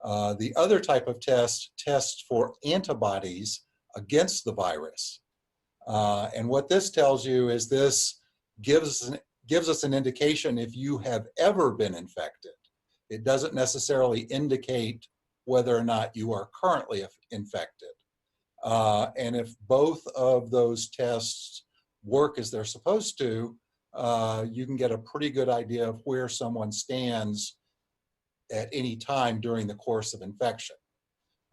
The other type of test tests for antibodies against the virus. And what this tells you is this gives us an indication if you have ever been infected. It doesn't necessarily indicate whether or not you are currently infected. And if both of those tests work as they're supposed to, you can get a pretty good idea of where someone stands at any time during the course of infection.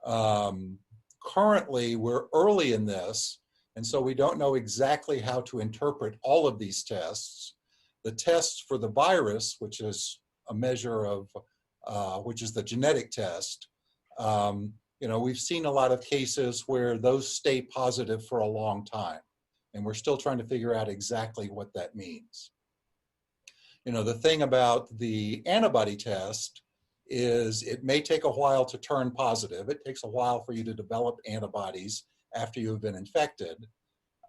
Currently, we're early in this, and so we don't know exactly how to interpret all of these tests. The tests for the virus, which is a measure of, which is the genetic test, we've seen a lot of cases where those stay positive for a long time, and we're still trying to figure out exactly what that means. The thing about the antibody test is it may take a while to turn positive. It takes a while for you to develop antibodies after you've been infected.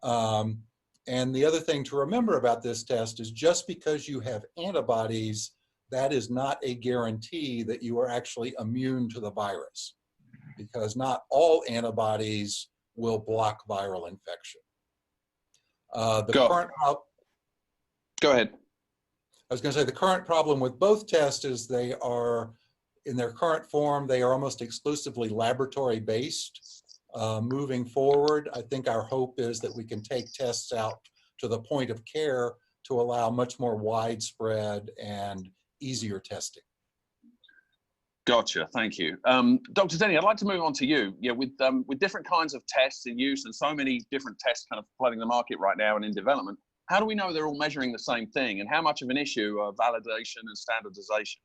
And the other thing to remember about this test is just because you have antibodies, that is not a guarantee that you are actually immune to the virus, because not all antibodies will block viral infection. Go ahead. I was going to say the current problem with both tests is they are, in their current form, they are almost exclusively laboratory based. Moving forward, I think our hope is that we can take tests out to the point of care to allow much more widespread and easier testing. Gotcha, thank you. Dr. Denny, I'd like to move on to you. Yeah, with different kinds of tests in use and so many different tests kind of flooding the market right now and in development, how do we know they're all measuring the same thing, and how much of an issue are validation and standardization?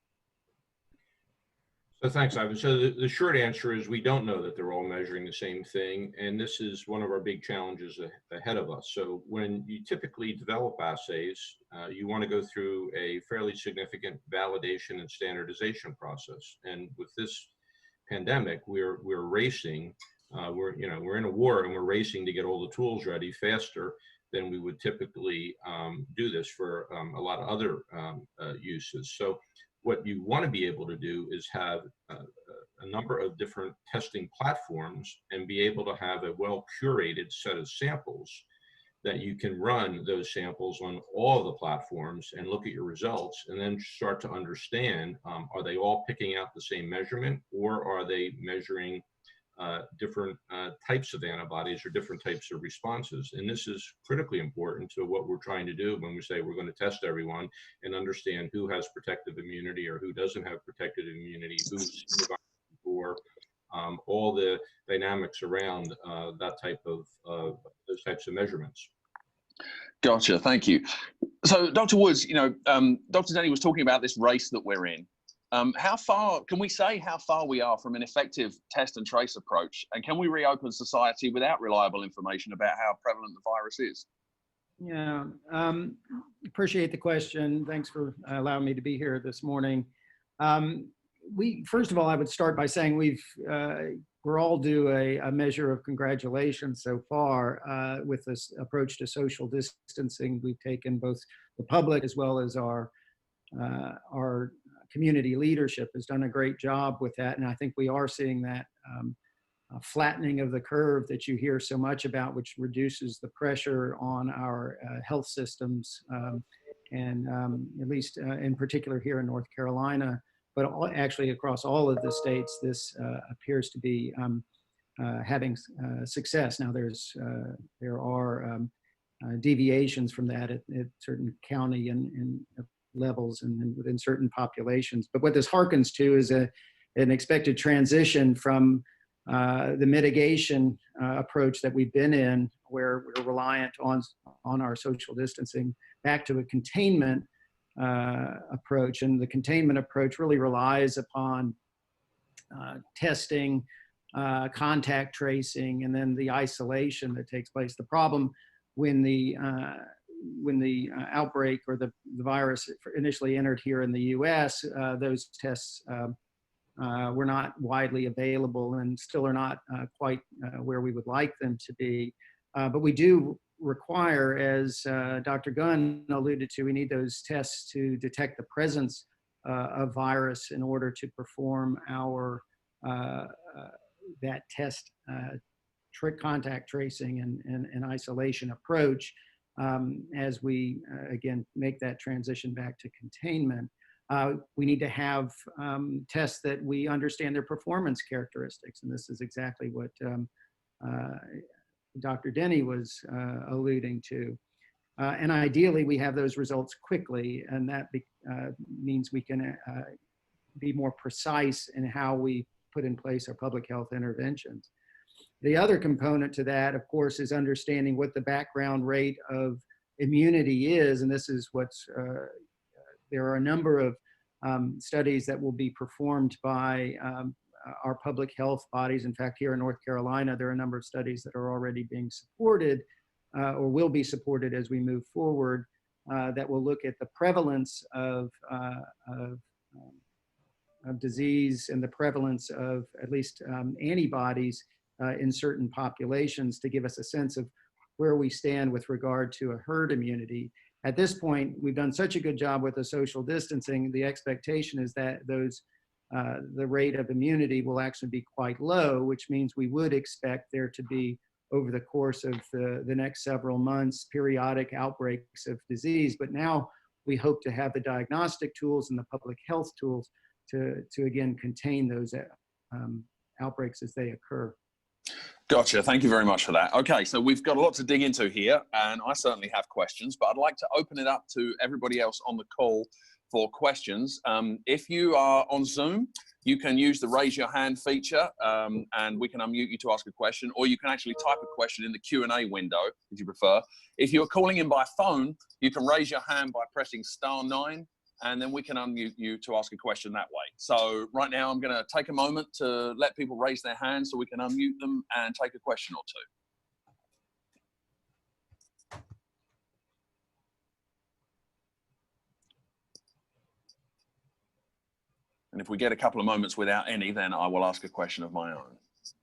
So thanks, Ivan. So the short answer is we don't know that they're all measuring the same thing, and this is one of our big challenges ahead of us. So when you typically develop assays, you want to go through a fairly significant validation and standardization process. And with this pandemic, we're racing. We're in a war, and we're racing to get all the tools ready faster than we would typically do this for a lot of other uses. So what you want to be able to do is have a number of different testing platforms and be able to have a well-curated set of samples that you can run those samples on all of the platforms and look at your results and then start to understand, are they all picking out the same measurement, or are they measuring different types of antibodies or different types of responses? And this is critically important to what we're trying to do when we say we're going to test everyone and understand who has protective immunity or who doesn't have protective immunity, who's for all the dynamics around that type of those types of measurements. Gotcha, thank you. So Dr. Woods, Dr. Denny was talking about this race that we're in. How far, can we say how far we are from an effective test and trace approach? And can we reopen society without reliable information about how prevalent the virus is? Yeah, appreciate the question. Thanks for allowing me to be here this morning. First of all, I would start by saying we're all due a measure of congratulations so far with this approach to social distancing. We've taken both the public as well as our community leadership has done a great job with that. And I think we are seeing that flattening of the curve that you hear so much about, which reduces the pressure on our health systems. And at least in particular here in North Carolina, but actually across all of the states, this appears to be having success. Now there are deviations from that at certain county and levels and within certain populations. But what this harkens to is an expected transition from the mitigation approach that we've been in, where we're reliant on our social distancing, back to a containment approach. And the containment approach really relies upon testing, contact tracing, and then the isolation that takes place. The problem when the outbreak or the virus initially entered here in the US, those tests were not widely available and still are not quite where we would like them to be. But we do require, as Dr. Gunn alluded to, we need those tests to detect the presence of virus in order to perform our that test contact tracing and isolation approach as we, again, make that transition back to containment. We need to have tests that we understand their performance characteristics. And this is exactly what Dr. Denny was alluding to. And ideally, we have those results quickly, and that means we can be more precise in how we put in place our public health interventions. The other component to that, of course, is understanding what the background rate of immunity is, and this is what's, there are a number of studies that will be performed by our public health bodies. In fact, here in North Carolina, there are a number of studies that are already being supported or will be supported as we move forward that will look at the prevalence of disease and the prevalence of at least antibodies in certain populations to give us a sense of where we stand with regard to a herd immunity. At this point, we've done such a good job with the social distancing. The expectation is that the rate of immunity will actually be quite low, which means we would expect there to be, over the course of the next several months, periodic outbreaks of disease. But now we hope to have the diagnostic tools and the public health tools to again, contain those outbreaks as they occur. Gotcha. Thank you very much for that. Okay, so we've got a lot to dig into here, and I certainly have questions, but I'd like to open it up to everybody else on the call for questions. If you are on Zoom, you can use the raise your hand feature, and we can unmute you to ask a question, or you can actually type a question in the Q&A window if you prefer. If you're calling in by phone, you can raise your hand by pressing *9, and then we can unmute you to ask a question that way. So right now I'm going to take a moment to let people raise their hands so we can unmute them and take a question or two. And if we get a couple of moments without any, then I will ask a question of my own.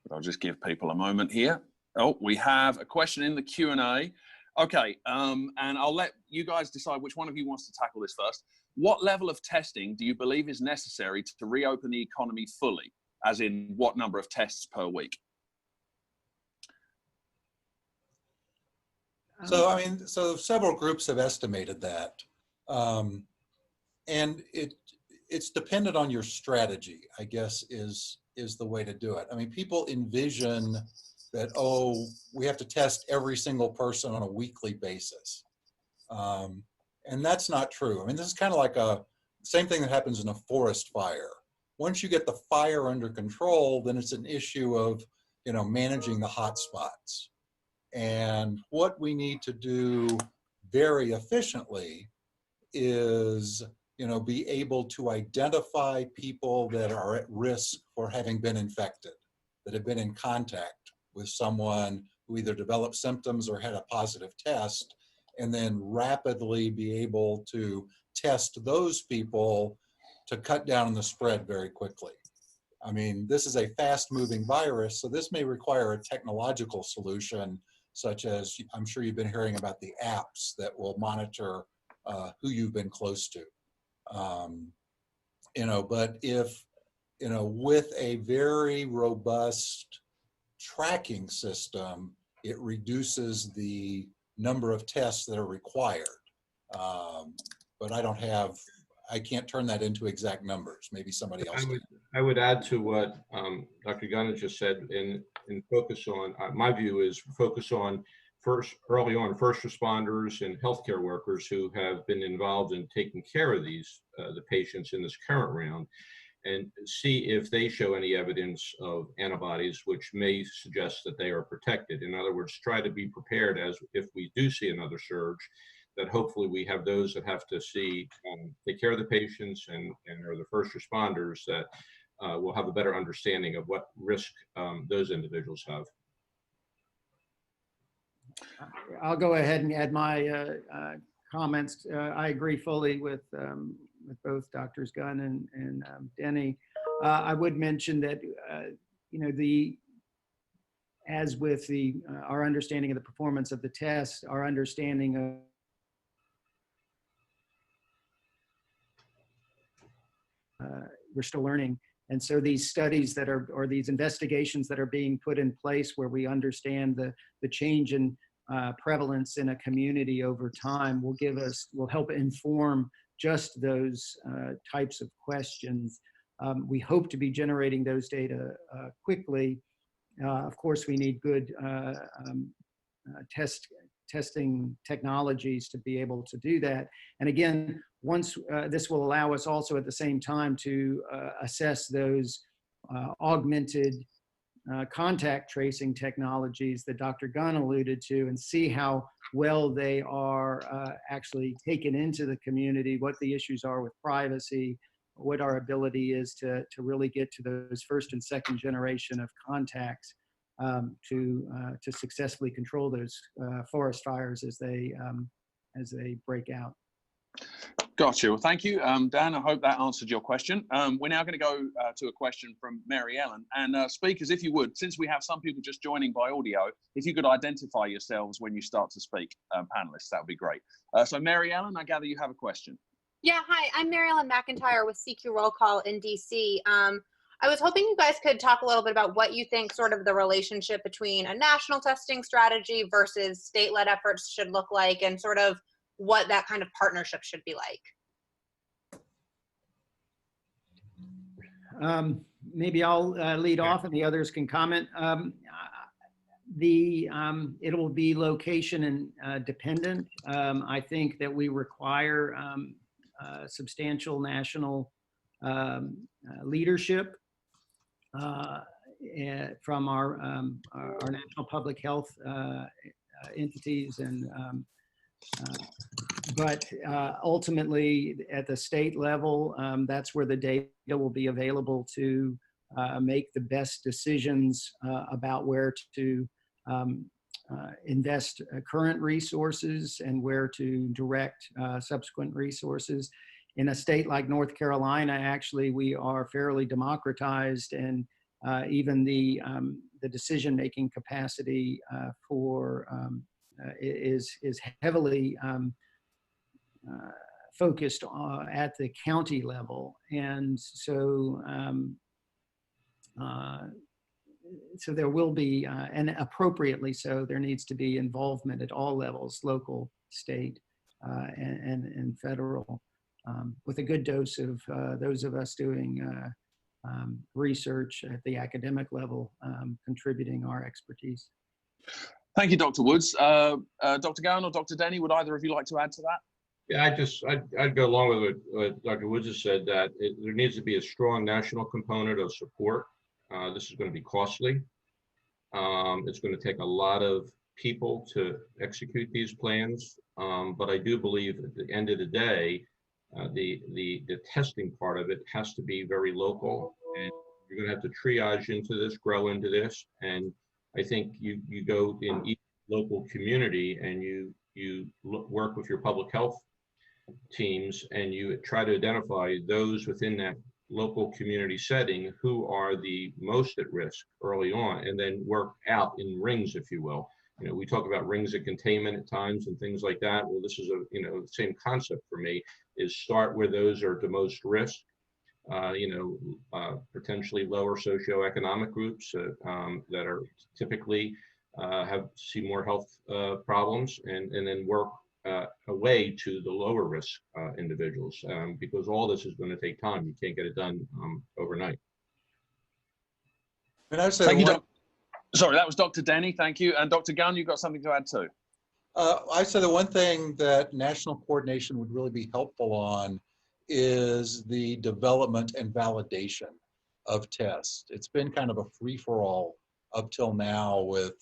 But I'll just give people a moment here. Oh, we have a question in the Q&A. Okay, and I'll let you guys decide which one of you wants to tackle this first. What level of testing do you believe is necessary to reopen the economy fully? As in, what number of tests per week? So, I mean, so several groups have estimated that. And it's dependent on your strategy, I guess, is the way to do it. I mean, people envision that, oh, we have to test every single person on a weekly basis. And that's not true. I mean, this is kind of like same thing that happens in a forest fire. Once you get the fire under control, then it's an issue of, managing the hot spots. And what we need to do very efficiently is, be able to identify people that are at risk for having been infected, that have been in contact with someone who either developed symptoms or had a positive test, and then rapidly be able to test those people to cut down the spread very quickly. I mean, this is a fast-moving virus, so this may require a technological solution, such as, I'm sure you've been hearing about the apps that will monitor who you've been close to. But if, with a very robust tracking system, it reduces the number of tests that are required. But I can't turn that into exact numbers. Maybe somebody else can. I would add to what Dr. Gunn just said and focus on, my view is focus on early on first responders and healthcare workers who have been involved in taking care of the patients in this current round, and see if they show any evidence of antibodies which may suggest that they are protected. In other words, try to be prepared as if we do see another surge, that hopefully we have those that have to take care of the patients and are the first responders that will have a better understanding of what risk those individuals have. I'll go ahead and add my comments. I agree fully with both Drs. Gunn and Denny. I would mention that, as with our understanding of the performance of the test, our understanding of we're still learning And so these studies that are, or these investigations that are being put in place where we understand the change in prevalence in a community over time will help inform just those types of questions. We hope to be generating those data quickly. Of course, we need good testing technologies to be able to do that. And again, once this will allow us also at the same time to assess those augmented contact tracing technologies that Dr. Gunn alluded to, and see how well they are actually taken into the community, what the issues are with privacy, what our ability is to really get to those first and second generation of contacts to successfully control those forest fires as they break out. Gotcha. Well, thank you, Dan. I hope that answered your question. We're now going to go to a question from Mary Ellen. And speakers, if you would, since we have some people just joining by audio, if you could identify yourselves when you start to speak, panelists, that would be great. So Mary Ellen, I gather you have a question. Yeah, hi, I'm Mary Ellen McIntyre with CQ Roll Call in DC. I was hoping you guys could talk a little bit about what you think sort of the relationship between a national testing strategy versus state-led efforts should look like, and sort of what that kind of partnership should be like. Maybe I'll lead off and the others can comment. It will be location and dependent. I think that we require substantial national leadership from our national public health entities, and but ultimately at the state level, that's where the data will be available to make the best decisions about where to invest current resources and where to direct subsequent resources. In a state like North Carolina, actually, we are fairly democratized, and even the decision-making capacity is heavily focused at the county level, and so so there will be, and appropriately so, there needs to be involvement at all levels, local, state, and federal, with a good dose of those of us doing research at the academic level, contributing our expertise. Thank you, Dr. Woods. Dr. Gowan or Dr. Denny, would either of you like to add to that? Yeah, I'd go along with what Dr. Woods has said, that there needs to be a strong national component of support. This is going to be costly. It's going to take a lot of people to execute these plans. But I do believe at the end of the day, the testing part of it has to be very local, and you're going to have to triage into this, grow into this. And I think you go in each local community and you work with your public health teams, and you try to identify those within that local community setting who are the most at risk early on, and then work out in rings, if you will. You know, we talk about rings of containment at times and things like that. Well, this is the same concept for me, is start where those are the most risk, potentially lower socioeconomic groups that are typically see more health problems, and then work away to the lower risk individuals, because all this is going to take time. You can't get it done overnight. And I Thank you, sorry, that was Dr. Denny. Thank you. And Dr. Gunn, you've got something to add too. I said the one thing that national coordination would really be helpful on is the development and validation of tests. It's been kind of a free-for-all up till now, with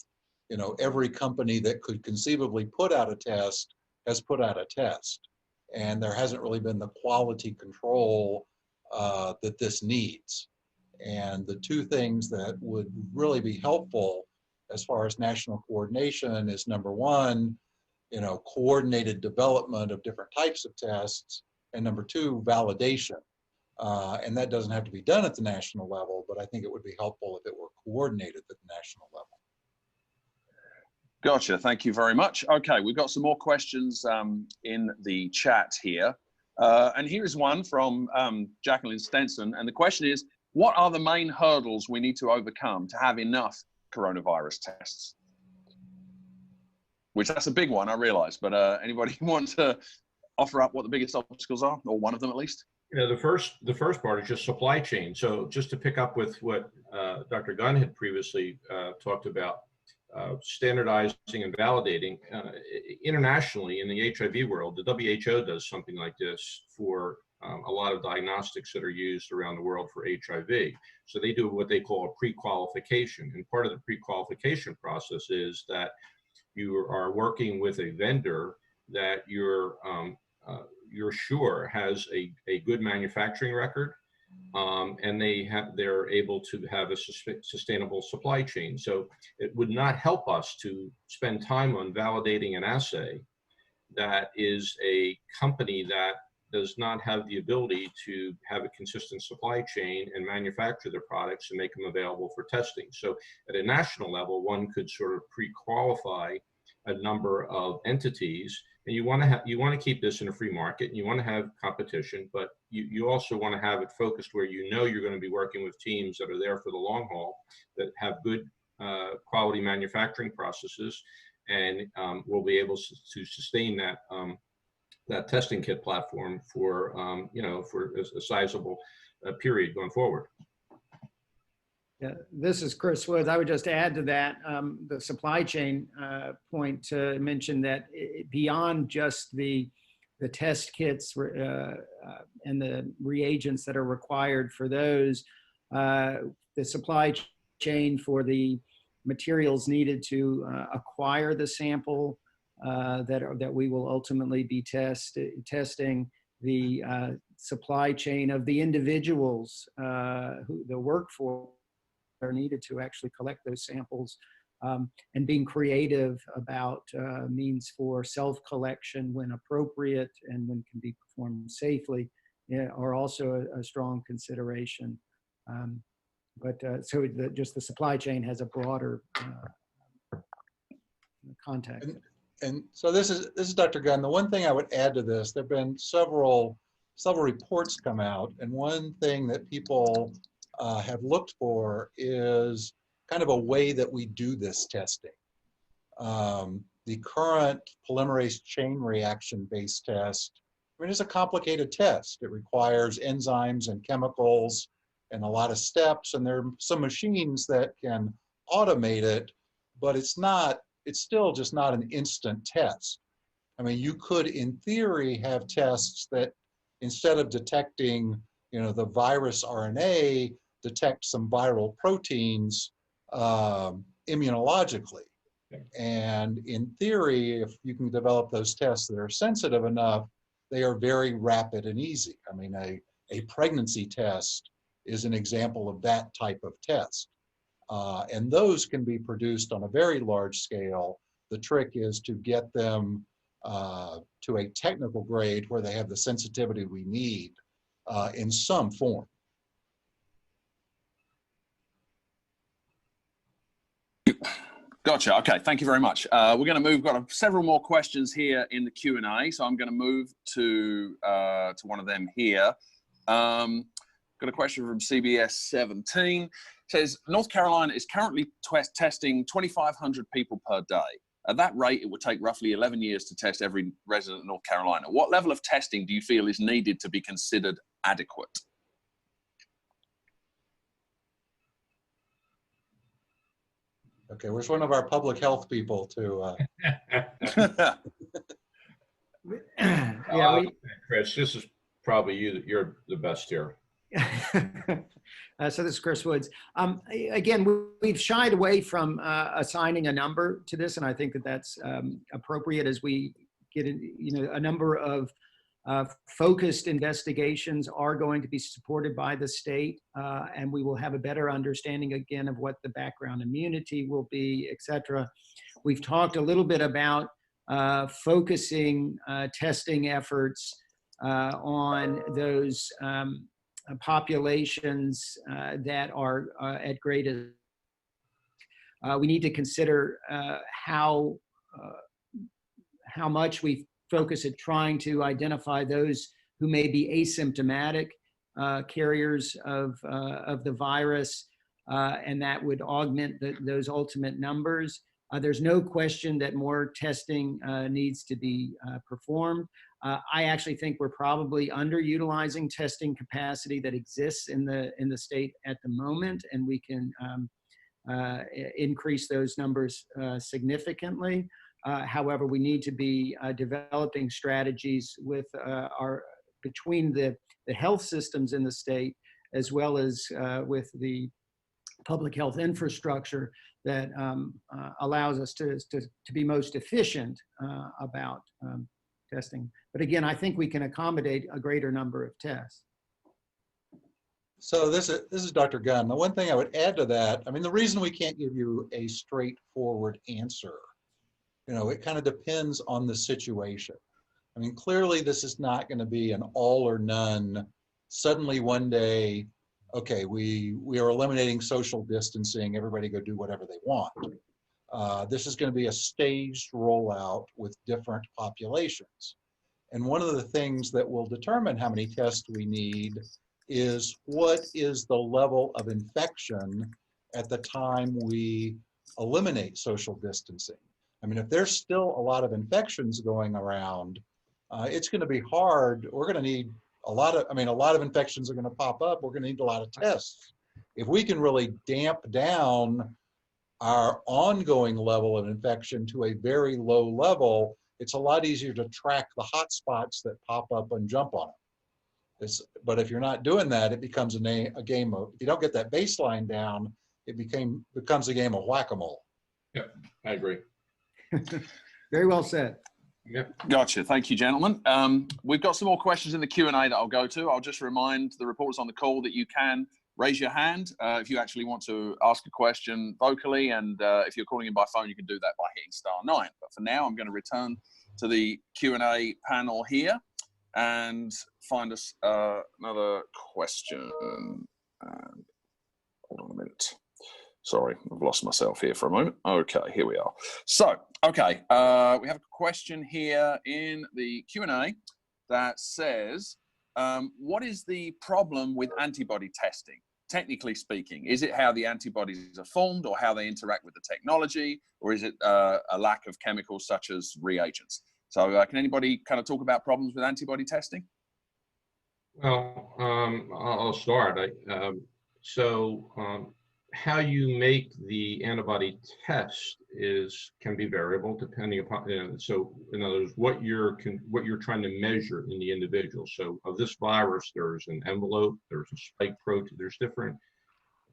every company that could conceivably put out a test has put out a test, and there hasn't really been the quality control that this needs. And the two things that would really be helpful as far as national coordination is, number one, coordinated development of different types of tests, and number two, validation. And that doesn't have to be done at the national level, but I think it would be helpful if it were coordinated at the national level. Gotcha. Thank you very much. Okay, we've got some more questions in the chat here. And here is one from Jacqueline Stenson. And the question is, what are the main hurdles we need to overcome to have enough coronavirus tests? Which that's a big one, I realize, but anybody want to offer up what the biggest obstacles are, or one of them at least? You know, the first part is just supply chain. So just to pick up with what Dr. Gunn had previously talked about, standardizing and validating internationally in the HIV world, the WHO does something like this for a lot of diagnostics that are used around the world for HIV. So they do what they call a pre-qualification, and part of the pre-qualification process is that you are working with a vendor that you're sure has a good manufacturing record, and they're able to have a sustainable supply chain. So it would not help us to spend time on validating an assay that is a company that does not have the ability to have a consistent supply chain and manufacture their products and make them available for testing. So at a national level, one could sort of pre-qualify a number of entities, and you want to keep this in a free market, and you want to have competition, but you also want to have it focused where you know you're going to be working with teams that are there for the long haul, that have good quality manufacturing processes, and will be able to sustain that that testing kit platform for for a sizable period going forward. Yeah, this is Chris Woods. I would just add to that the supply chain point to mention that beyond just the test kits and the reagents that are required for those, the supply chain for the materials needed to acquire the sample that we will ultimately be testing, the supply chain of the individuals who the workforce are needed to actually collect those samples, and being creative about means for self-collection when appropriate and when can be performed safely, are also a strong consideration. So just the supply chain has a broader context. And so this is Dr. Gunn. The one thing I would add to this, there have been several reports come out, and one thing that people have looked for is kind of a way that we do this testing. The current polymerase chain reaction based test, I mean, it's a complicated test. It requires enzymes and chemicals and a lot of steps, and there are some machines that can automate it, but it's still just not an instant test. I mean, you could, in theory, have tests that instead of detecting, the virus RNA, detect some viral proteins immunologically. And in theory, if you can develop those tests that are sensitive enough, they are very rapid and easy. I mean, a pregnancy test is an example of that type of test. And those can be produced on a very large scale. The trick is to get them to a technical grade where they have the sensitivity we need in some form. Gotcha. Okay, thank you very much. We're going to move. We've got several more questions here in the Q&A, so I'm going to move to one of them here. Got a question from CBS 17. It says, North Carolina is currently testing 2,500 people per day. At that rate, it would take roughly 11 years to test every resident of North Carolina. What level of testing do you feel is needed to be considered adequate? Okay, where's one of our public health people to? Chris, this is probably you. You're the best here. So this is Chris Woods. Again, we've shied away from assigning a number to this, and I think that that's appropriate as we get in, a number of focused investigations are going to be supported by the state, and we will have a better understanding again of what the background immunity will be, et cetera. We've talked a little bit about focusing testing efforts on those populations that are at greatest. We need to consider how much we focus at trying to identify those who may be asymptomatic carriers of the virus, and that would augment those ultimate numbers. There's no question that more testing needs to be performed. I actually think we're probably underutilizing testing capacity that exists in the state at the moment, and we can increase those numbers significantly. However, we need to be developing strategies with between the health systems in the state, as well as with the public health infrastructure that allows us to be most efficient about testing. But again, I think we can accommodate a greater number of tests. So this is Dr. Gunn. The one thing I would add to that, I mean, the reason we can't give you a straightforward answer, it kind of depends on the situation. I mean, clearly this is not going to be an all or none. Suddenly one day, okay, we are eliminating social distancing, everybody go do whatever they want. This is going to be a staged rollout with different populations. And one of the things that will determine how many tests we need is what is the level of infection at the time we eliminate social distancing. I mean, if there's still a lot of infections going around, it's going to be hard. We're going to need a lot of infections are going to pop up. We're going to need a lot of tests. If we can really damp down our ongoing level of infection to a very low level, it's a lot easier to track the hot spots that pop up and jump on them. But if you're not doing that, it becomes a game of, if you don't get that baseline down, it becomes a game of whack-a-mole. Yeah, I agree. Very well said. Yep. Gotcha. Thank you, gentlemen. We've got some more questions in the Q&A that I'll go to. I'll just remind the reporters on the call that you can raise your hand if you actually want to ask a question vocally, and if you're calling in by phone, you can do that by hitting *9. But for now, I'm going to return to the Q&A panel here and find us another question. Hold on a minute. Sorry, I've lost myself here for a moment. Okay, here we are. So, okay, we have a question here in the Q&A that says, what is the problem with antibody testing, technically speaking? Is it how the antibodies are formed, or how they interact with the technology, or is it a lack of chemicals such as reagents? So can anybody kind of talk about problems with antibody testing? Well, I'll start. How you make the antibody test can be variable depending upon. So in other words, what you're trying to measure in the individual. So of this virus, there's an envelope, there's a spike protein, there's different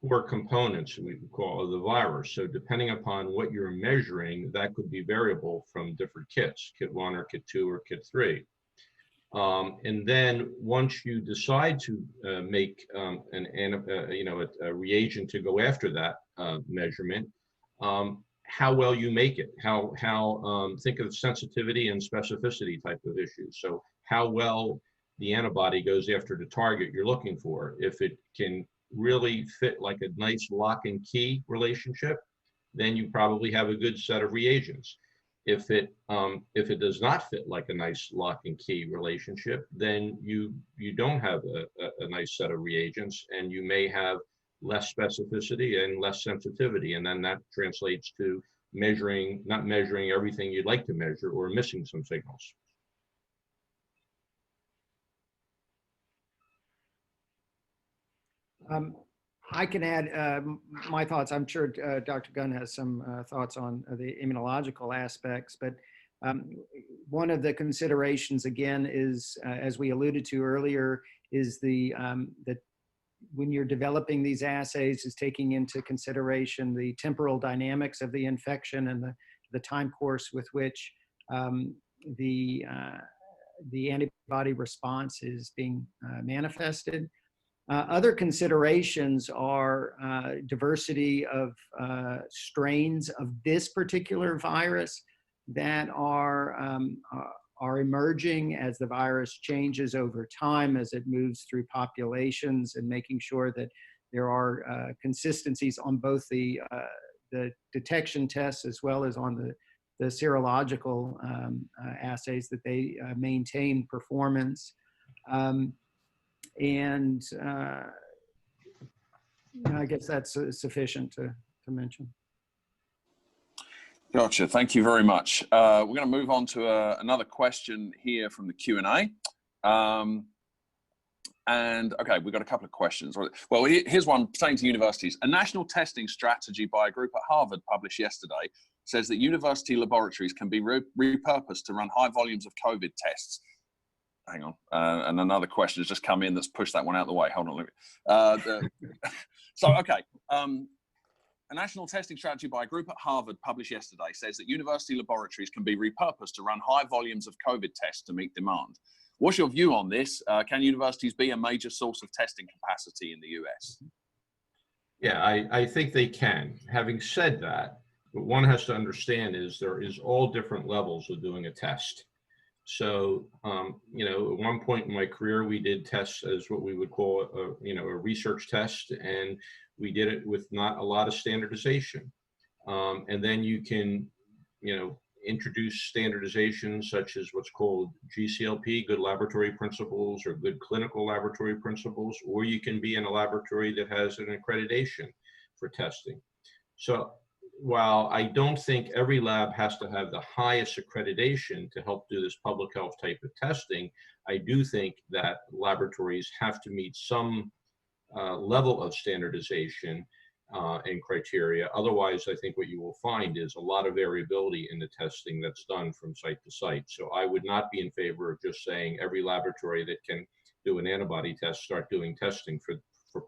core components we call the virus. So depending upon what you're measuring, that could be variable from different kits, kit 1 or kit 2 or kit 3. And then once you decide to make a reagent to go after that measurement, how well you make it, think of sensitivity and specificity type of issues. So how well the antibody goes after the target you're looking for. If it can really fit like a nice lock and key relationship, then you probably have a good set of reagents. If it does not fit like a nice lock and key relationship, then you don't have a nice set of reagents, and you may have less specificity and less sensitivity, and then that translates to not measuring everything you'd like to measure, or missing some signals. I can add my thoughts. I'm sure Dr. Gunn has some thoughts on the immunological aspects, but one of the considerations, again, is, as we alluded to earlier, is that when you're developing these assays, is taking into consideration the temporal dynamics of the infection and the time course with which the antibody response is being manifested. Other considerations are diversity of strains of this particular virus that are emerging as the virus changes over time, as it moves through populations, and making sure that there are consistencies on both the detection tests as well as on the serological assays, that they maintain performance. And I guess that's sufficient to mention. Gotcha. Thank you very much. We're going to move on to another question here from the Q&A. And okay, we've got a couple of questions. Well, here's one pertaining to universities. A national testing strategy by a group at Harvard published yesterday says that university laboratories can be repurposed to run high volumes of COVID tests. Hang on, and another question has just come in that's pushed that one out of the way. Hold on, okay. A national testing strategy by a group at Harvard published yesterday says that university laboratories can be repurposed to run high volumes of COVID tests to meet demand. What's your view on this? Can universities be a major source of testing capacity in the US? Yeah, I think they can. Having said that, what one has to understand is there is all different levels of doing a test. So, you know, at one point in my career, we did tests as what we would call a research test, and we did it with not a lot of standardization. And then you can, you know, introduce standardization such as what's called GCLP, good laboratory principles, or good clinical laboratory principles, or you can be in a laboratory that has an accreditation for testing. So while I don't think every lab has to have the highest accreditation to help do this public health type of testing, I do think that laboratories have to meet some level of standardization and criteria. Otherwise, I think what you will find is a lot of variability in the testing that's done from site to site. So I would not be in favor of just saying every laboratory that can do an antibody test start doing testing for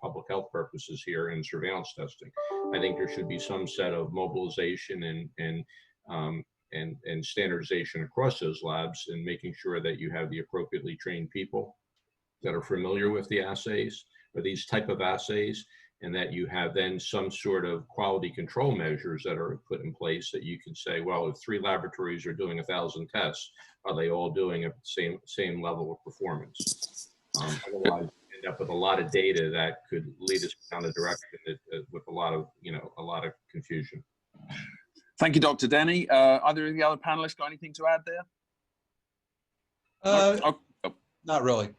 public health purposes here and surveillance testing. I think there should be some set of mobilization and standardization across those labs, and making sure that you have the appropriately trained people that are familiar with the assays or these type of assays, and that you have then some sort of quality control measures that are put in place that you can say, well, if 3 laboratories are doing 1,000 tests, are they all doing a same level of performance? Otherwise, you end up with a lot of data that could lead us down a direction with a lot of confusion. Thank you, Dr. Denny. Either of the other panelists got anything to add there? Not really.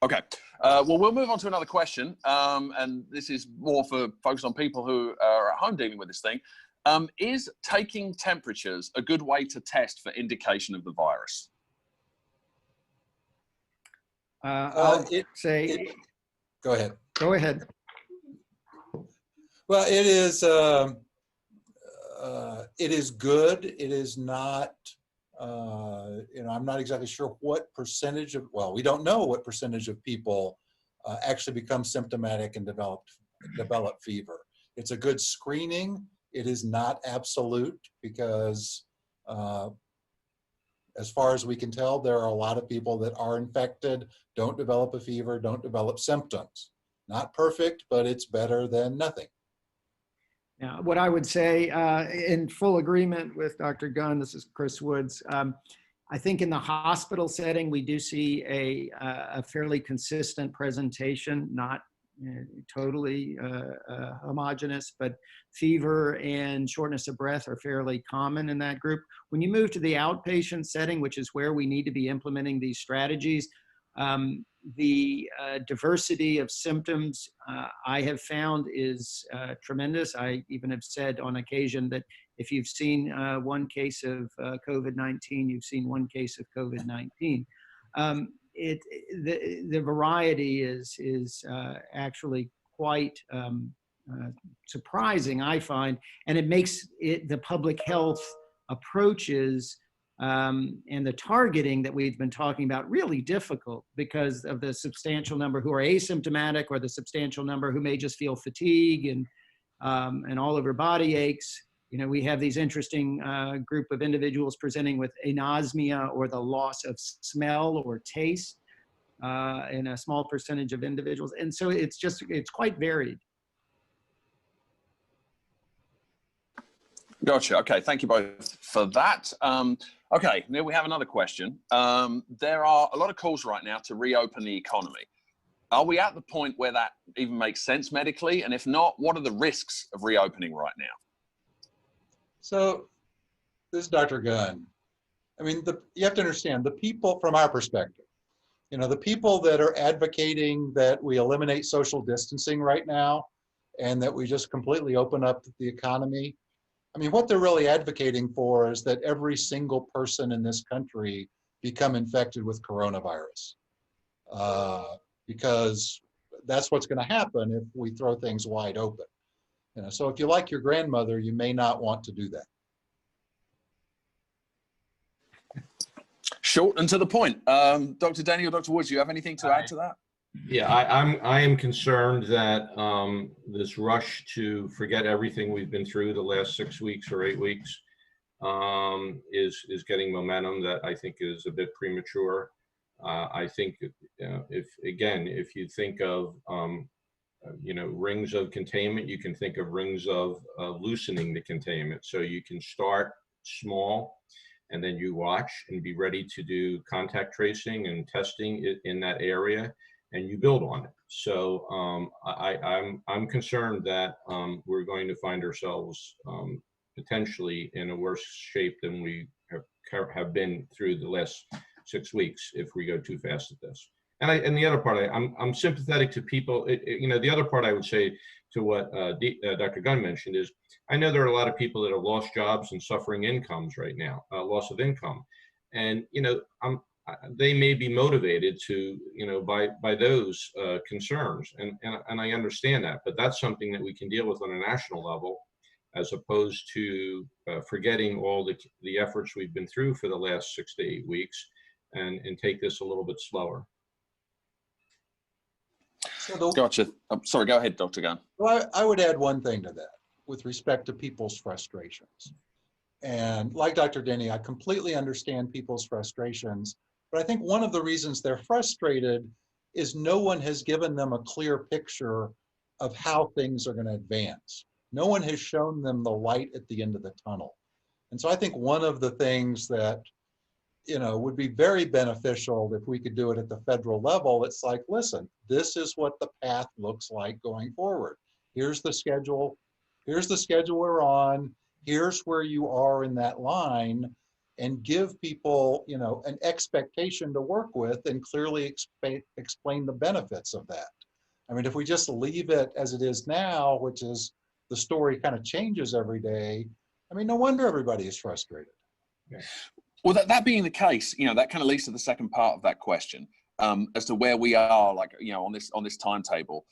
Okay, well, we'll move on to another question, and this is more for focus on people who are at home dealing with this thing. Is taking temperatures a good way to test for indication of the virus? I'll say. Go ahead. Go ahead. Well, it is good. It is not. I'm not exactly sure what percentage of, well, we don't know what percentage of people actually become symptomatic and develop fever. It's a good screening. It is not absolute because as far as we can tell, there are a lot of people that are infected, don't develop a fever, don't develop symptoms. Not perfect, but it's better than nothing. Yeah, what I would say, in full agreement with Dr. Gunn, this is Chris Woods. I think in the hospital setting, we do see a fairly consistent presentation, not totally homogeneous, but fever and shortness of breath are fairly common in that group. When you move to the outpatient setting, which is where we need to be implementing these strategies, the diversity of symptoms I have found is tremendous. I even have said on occasion that if you've seen one case of COVID-19, you've seen one case of COVID-19. The variety is actually quite surprising, I find, and it makes the public health approaches and the targeting that we've been talking about really difficult because of the substantial number who are asymptomatic or the substantial number who may just feel fatigue and all over body aches. You know, we have these interesting group of individuals presenting with anosmia or the loss of smell or taste in a small percentage of individuals. And so it's quite varied. Gotcha. Okay, thank you both for that. Okay, now we have another question. There are a lot of calls right now to reopen the economy. Are we at the point where that even makes sense medically? And if not, what are the risks of reopening right now? So this is Dr. Gunn. I mean, you have to understand the people from our perspective, You know, the people that are advocating that we eliminate social distancing right now and that we just completely open up the economy, I mean, what they're really advocating for is that every single person in this country become infected with coronavirus. Because that's what's going to happen if we throw things wide open. You know, so if you like your grandmother, you may not want to do that. Short and to the point. Dr. Denny or Dr. Woods, do you have anything to add to that? Yeah, I am concerned that this rush to forget everything we've been through the last 6 weeks or 8 weeks is getting momentum that I think is a bit premature. I think if you think of rings of containment, you can think of rings of loosening the containment. So you can start small, and then you watch and be ready to do contact tracing and testing in that area, and you build on it. So I'm concerned that we're going to find ourselves potentially in a worse shape than we have been through the last 6 weeks if we go too fast at this. And the other part, I'm sympathetic to people. The other part I would say to what Dr. Gunn mentioned is, I know there are a lot of people that have lost jobs and suffering incomes right now, loss of income, and they may be motivated to by those concerns, and I understand that, but that's something that we can deal with on a national level, as opposed to forgetting all the efforts we've been through for the last 6 to 8 weeks, and take this a little bit slower. Gotcha. Sorry, go ahead, Dr. Gunn. Well, I would add one thing to that with respect to people's frustrations. And like Dr. Denny, I completely understand people's frustrations, but I think one of the reasons they're frustrated is no one has given them a clear picture of how things are going to advance. No one has shown them the light at the end of the tunnel. And so I think one of the things that would be very beneficial if we could do it at the federal level. It's like, listen, this is what the path looks like going forward. Here's the schedule. Here's the schedule we're on. Here's where you are in that line, and give people, an expectation to work with and clearly explain the benefits of that. I mean, if we just leave it as it is now, which is the story kind of changes every day, I mean, no wonder everybody is frustrated. Yeah. Well, that being the case, that kind of leads to the second part of that question, as to where we are, on this timetable.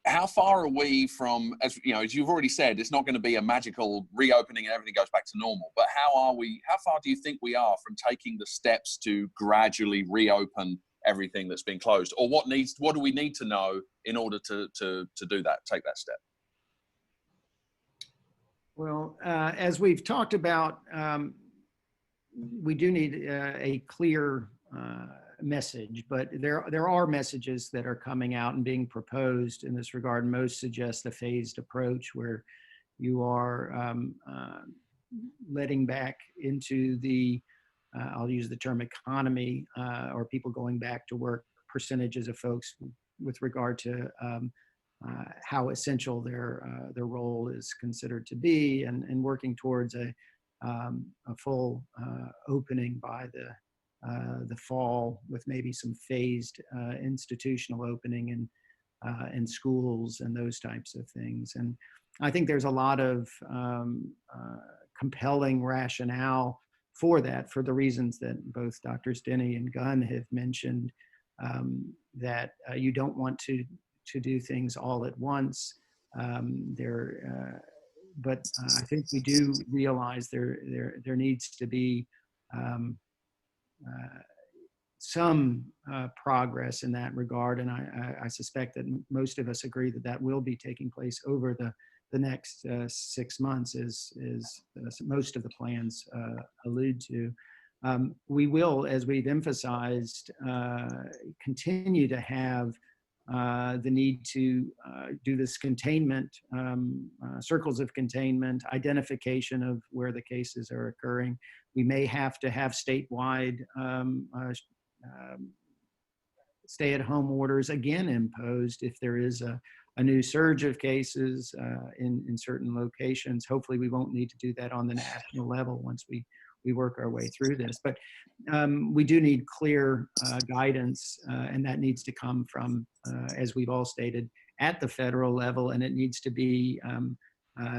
How far are we from, as you've already said, it's not going to be a magical reopening and everything goes back to normal. But how far do you think we are from taking the steps to gradually reopen everything that's been closed? Or what do we need to know in order to do that, take that step? Well, as we've talked about, we do need a clear message, but there are messages that are coming out and being proposed in this regard. Most suggest a phased approach where you are letting back into the, I'll use the term economy, or people going back to work, percentages of folks with regard to how essential their role is considered to be, and working towards a full opening by the fall, with maybe some phased institutional opening in schools and those types of things. And I think there's a lot of compelling rationale for that, for the reasons that both Drs. Denny and Gunn have mentioned, that you don't want to do things all at once. But I think we do realize there needs to be some progress in that regard, and I suspect that most of us agree that will be taking place over the next 6 months, as most of the plans allude to. We will, as we've emphasized, continue to have the need to do this containment, circles of containment, identification of where the cases are occurring. We may have to have statewide stay-at-home orders again imposed if there is a new surge of cases in certain locations. Hopefully we won't need to do that on the national level once we we work our way through this. But we do need clear guidance, and that needs to come from, as we've all stated, at the federal level, and it needs to be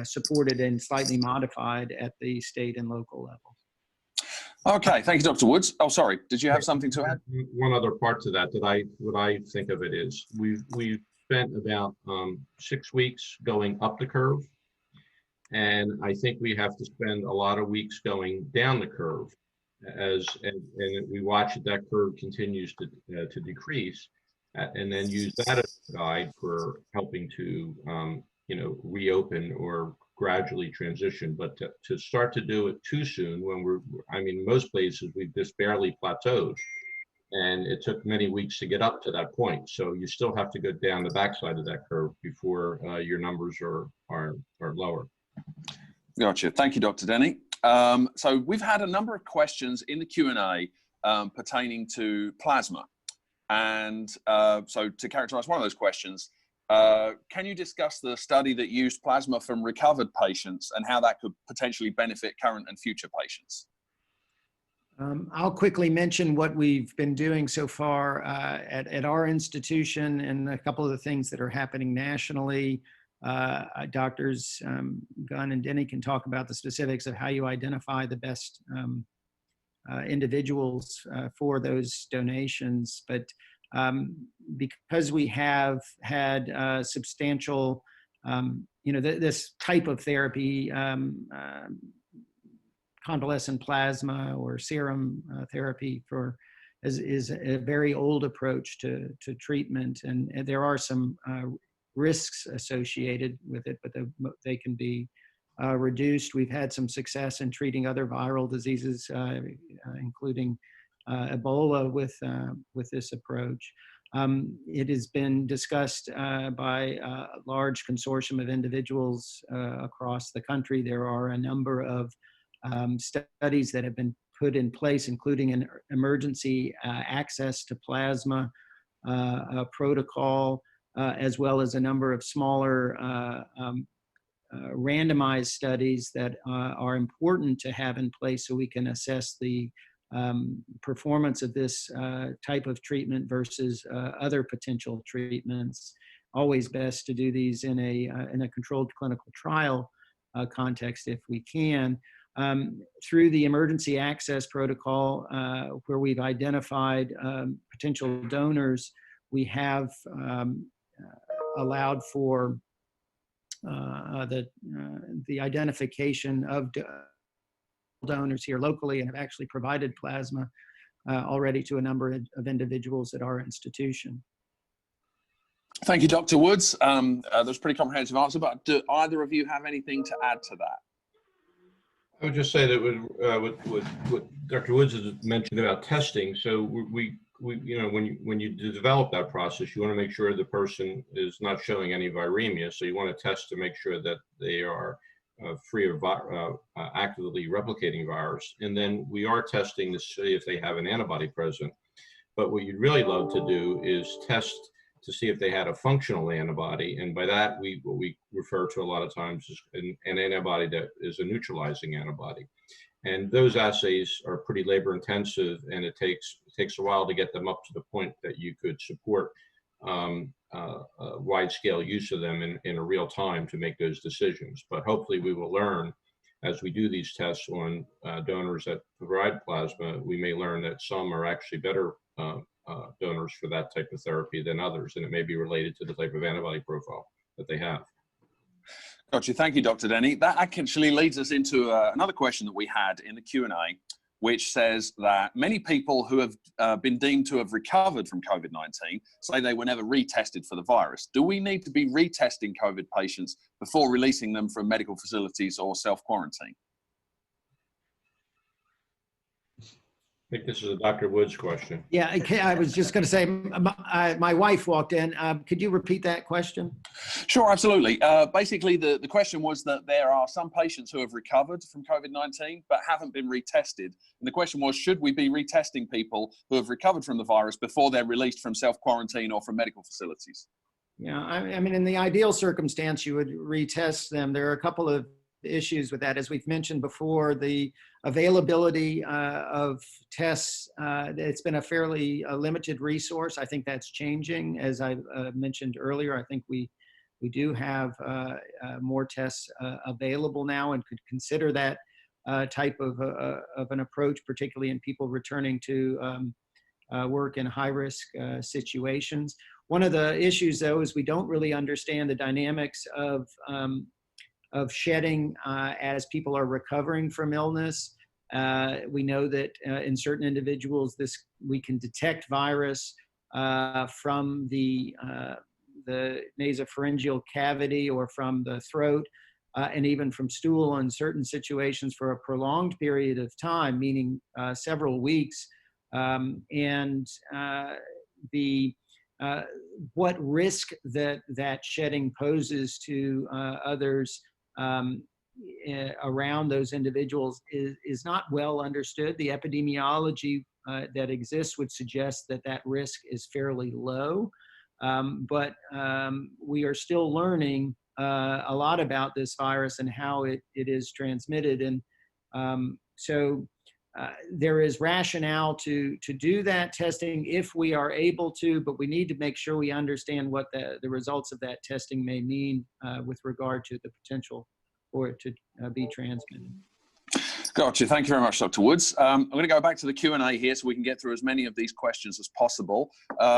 supported and slightly modified at the state and local level. Okay, thank you, Dr. Woods. Oh, sorry, did you have something to add? One other part to that, what I think of it is, we've spent about 6 weeks going up the curve, and I think we have to spend a lot of weeks going down the curve, and we watch that curve continues to decrease, and then use that as a guide for helping to reopen or gradually transition. But to start to do it too soon, when most places we've just barely plateaued, and it took many weeks to get up to that point. So you still have to go down the backside of that curve before your numbers are lower. Gotcha. Thank you, Dr. Denny. So we've had a number of questions in the Q&A pertaining to plasma. And so to characterize one of those questions, can you discuss the study that used plasma from recovered patients and how that could potentially benefit current and future patients? I'll quickly mention what we've been doing so far at our institution and a couple of the things that are happening nationally. Doctors Gunn and Denny can talk about the specifics of how you identify the best individuals for those donations. But because we have had substantial, this type of therapy, convalescent plasma or serum therapy is a very old approach to treatment, and there are some risks associated with it, but they can be reduced. We've had some success in treating other viral diseases, including Ebola with this approach. It has been discussed by a large consortium of individuals across the country. There are a number of studies that have been put in place, including an emergency access to plasma protocol, as well as a number of smaller randomized studies that are important to have in place so we can assess the performance of this type of treatment versus other potential treatments. Always best to do these in a controlled clinical trial context if we can. Through the emergency access protocol, where we've identified potential donors, we have allowed for the identification of donors here locally, and have actually provided plasma already to a number of individuals at our institution. Thank you, Dr. Woods. That was a pretty comprehensive answer, but do either of you have anything to add to that? I would just say that what Dr. Woods has mentioned about testing, so we when you develop that process, you want to make sure the person is not showing any viremia. So you want to test to make sure that they are free of actively replicating virus. And then we are testing to see if they have an antibody present. But what you'd really love to do is test to see if they had a functional antibody. And by that, what we refer to a lot of times is an antibody that is a neutralizing antibody. And those assays are pretty labor intensive, and it takes a while to get them up to the point that you could support wide scale use of them in a real time to make those decisions. But hopefully we will learn as we do these tests on donors that provide plasma, we may learn that some are actually better donors for that type of therapy than others, and it may be related to the type of antibody profile that they have. Gotcha. Thank you, Dr. Denny. That actually leads us into another question that we had in the Q&A, which says that many people who have been deemed to have recovered from COVID-19 say they were never retested for the virus. Do we need to be retesting COVID patients before releasing them from medical facilities or self-quarantine? I think this is a Dr. Woods question. Yeah, I was just going to say, my wife walked in. Could you repeat that question? Sure, absolutely. Basically, the question was that there are some patients who have recovered from COVID-19 but haven't been retested. And the question was, should we be retesting people who have recovered from the virus before they're released from self-quarantine or from medical facilities? Yeah, I mean, in the ideal circumstance, you would retest them. There are a couple of issues with that. As we've mentioned before, the availability of tests, it's been a fairly limited resource. I think that's changing. As I mentioned earlier, I think we do have more tests available now and could consider that type of an approach, particularly in people returning to work in high-risk situations. One of the issues, though, is we don't really understand the dynamics of shedding as people are recovering from illness. We know that in certain individuals, we can detect virus from the nasopharyngeal cavity or from the throat, and even from stool in certain situations for a prolonged period of time, meaning several weeks. What risk that shedding poses to others around those individuals is not well understood. The epidemiology that exists would suggest that risk is fairly low, but we are still learning a lot about this virus and how it is transmitted. And so there is rationale to do that testing if we are able to, but we need to make sure we understand what the results of that testing may mean with regard to the potential for it to be transmitted. Gotcha. Thank you very much, Dr. Woods. I'm going to go back to the Q&A here so we can get through as many of these questions as possible.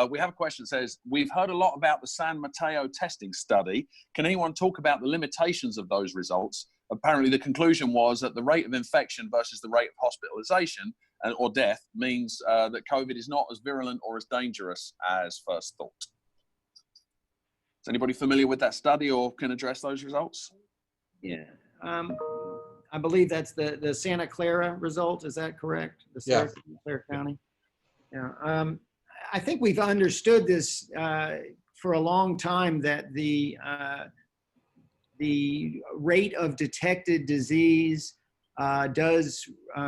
We have a question that says, we've heard a lot about the San Mateo testing study. Can anyone talk about the limitations of those results? Apparently, the conclusion was that the rate of infection versus the rate of hospitalization or death means that COVID is not as virulent or as dangerous as first thought. Is anybody familiar with that study or can address those results? Yeah. I believe that's the Santa Clara result. Is that correct? Yeah. Santa Clara County. Yeah. I think we've understood this for a long time, that the rate of detected disease does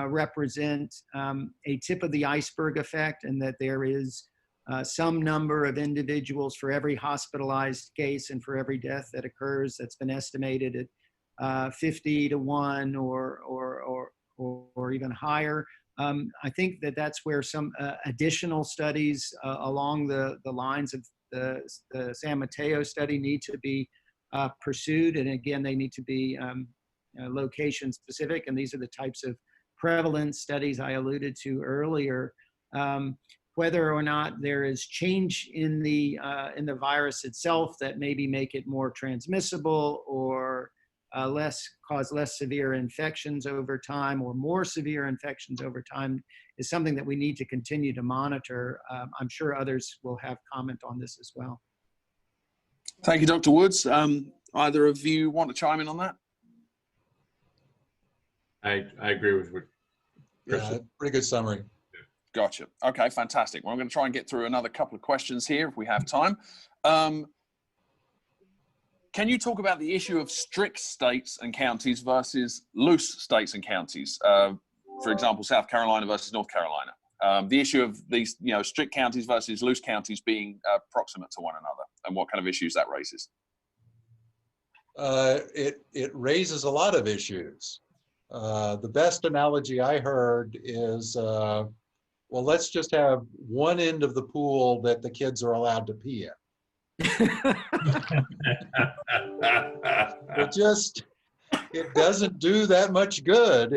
represent a tip of the iceberg effect, and that there is some number of individuals for every hospitalized case and for every death that occurs that's been estimated at 50 to 1 or even higher. I think that's where some additional studies along the lines of the San Mateo study need to be pursued. And again, they need to be location specific. And these are the types of prevalence studies I alluded to earlier. Whether or not there is change in the virus itself that maybe make it more transmissible or cause less severe infections over time or more severe infections over time is something that we need to continue to monitor. I'm sure others will have comment on this as well. Thank you, Dr. Woods. Either of you want to chime in on that? I agree with what Chris said. Yeah, pretty good summary. Gotcha. Okay, fantastic. Well, I'm going to try and get through another couple of questions here if we have time. Can you talk about the issue of strict states and counties versus loose states and counties? For example, South Carolina versus North Carolina. The issue of these, strict counties versus loose counties being proximate to one another, and what kind of issues that raises. It raises a lot of issues. The best analogy I heard is, well, let's just have one end of the pool that the kids are allowed to pee in. It doesn't do that much good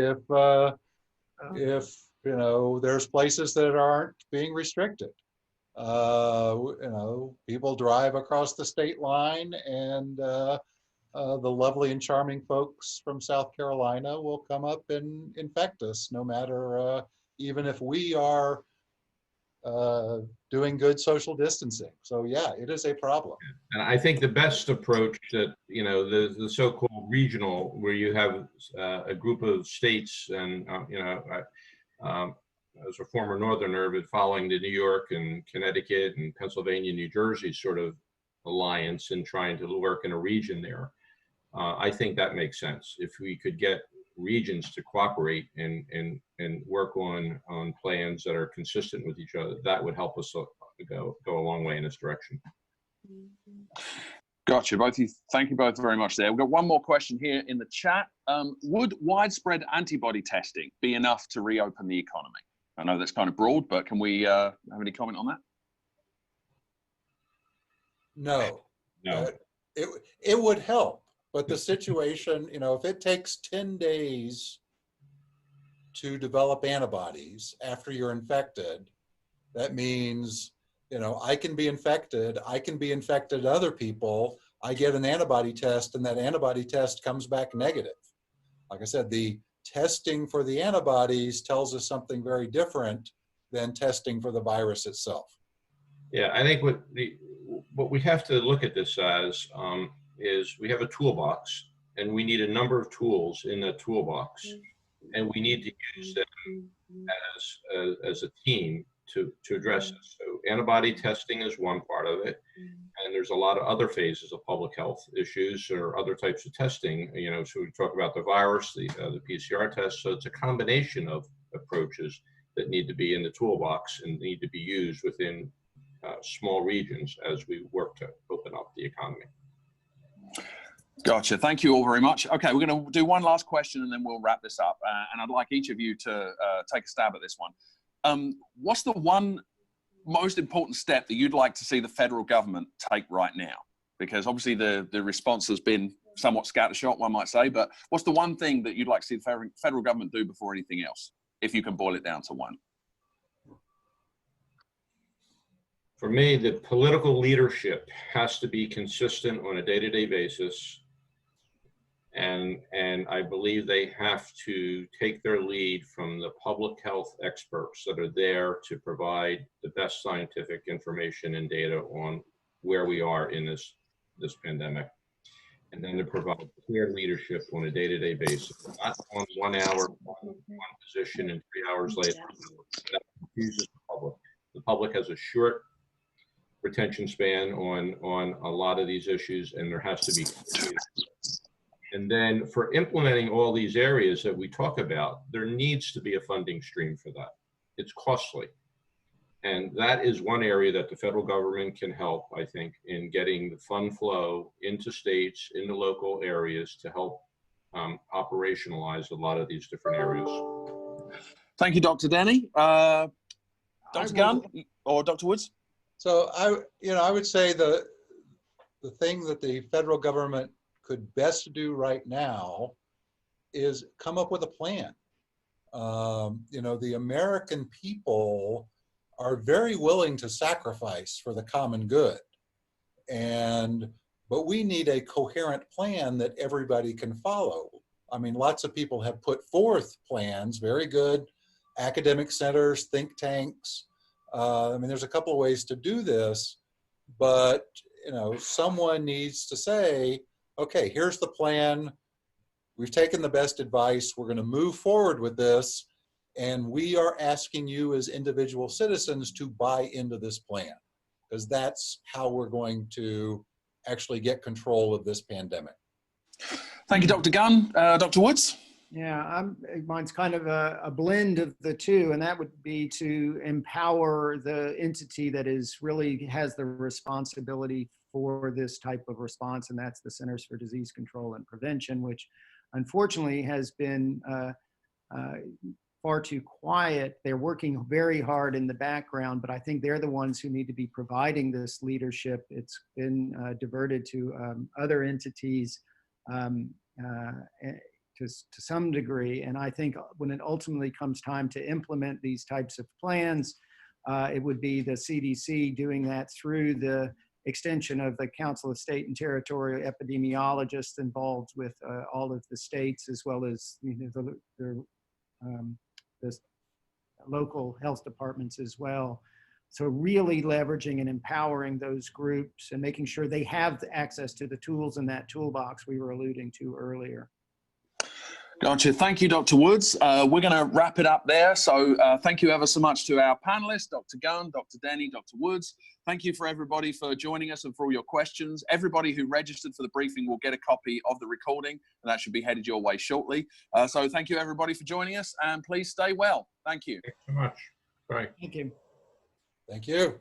if there's places that aren't being restricted. People drive across the state line, and the lovely and charming folks from South Carolina will come up and infect us, no matter even if we are doing good social distancing. So yeah, it is a problem. And I think the best approach that, the so-called regional, where you have a group of states, and, as a former Northerner, but following the New York and Connecticut and Pennsylvania, New Jersey sort of alliance and trying to work in a region there, I think that makes sense. If we could get regions to cooperate and work on plans that are consistent with each other, that would help us go a long way in this direction. Gotcha, both of you. Thank you both very much there. We've got one more question here in the chat. Would widespread antibody testing be enough to reopen the economy? I know that's kind of broad, but can we have any comment on that? No. No. It would help, but the situation, you know, if it takes 10 days to develop antibodies after you're infected, that means, you know, I can be infected other people, I get an antibody test and that antibody test comes back negative. Like I said, the testing for the antibodies tells us something very different than testing for the virus itself. Yeah, I think what we have to look at this as is we have a toolbox, and we need a number of tools in that toolbox, and we need to use them as a team to address this. So antibody testing is one part of it, and there's a lot of other phases of public health issues or other types of testing. You know, so we talk about the virus, the PCR test. So it's a combination of approaches that need to be in the toolbox and need to be used within small regions as we work to open up the economy. Gotcha. Thank you all very much. Okay, we're going to do one last question and then we'll wrap this up. And I'd like each of you to take a stab at this one. What's the one most important step that you'd like to see the federal government take right now? Because obviously the response has been somewhat scattershot, one might say, but what's the one thing that you'd like to see the federal government do before anything else, if you can boil it down to one? For me, the political leadership has to be consistent on a day-to-day basis. And I believe they have to take their lead from the public health experts that are there to provide the best scientific information and data on where we are in this pandemic. And then to provide clear leadership on a day-to-day basis, not on 1 hour, one position, and 3 hours later. That confuses the public. The public has a short retention span on a lot of these issues, and there has to be. And then for implementing all these areas that we talk about, there needs to be a funding stream for that. It's costly. And that is one area that the federal government can help, I think, in getting the fund flow into states, into local areas to help operationalize a lot of these different areas. Thank you, Dr. Denny. Dr. Gunn or Dr. Woods? So I would say the thing that the federal government could best do right now is come up with a plan. The American people are very willing to sacrifice for the common good, but we need a coherent plan that everybody can follow. I mean, lots of people have put forth plans, very good academic centers, think tanks. There's a couple of ways to do this, but someone needs to say, okay, here's the plan. We've taken the best advice. We're going to move forward with this. And we are asking you as individual citizens to buy into this plan, because that's how we're going to actually get control of this pandemic. Thank you, Dr. Gunn. Dr. Woods? Yeah, mine's kind of a blend of the two, and that would be to empower the entity that really has the responsibility for this type of response, and that's the Centers for Disease Control and Prevention, which unfortunately has been far too quiet. They're working very hard in the background, but I think they're the ones who need to be providing this leadership. It's been diverted to other entities to some degree. And I think when it ultimately comes time to implement these types of plans, it would be the CDC doing that through the extension of the Council of State and Territorial Epidemiologists involved with all of the states, as well as the local health departments as well. So really leveraging and empowering those groups and making sure they have access to the tools in that toolbox we were alluding to earlier. Gotcha. Thank you, Dr. Woods. We're going to wrap it up there. So thank you ever so much to our panelists, Dr. Gunn, Dr. Denny, Dr. Woods. Thank you for everybody for joining us and for all your questions. Everybody who registered for the briefing will get a copy of the recording, and that should be headed your way shortly. So thank you, everybody, for joining us, and please stay well. Thank you. Thanks so much. Bye. Thank you. Thank you.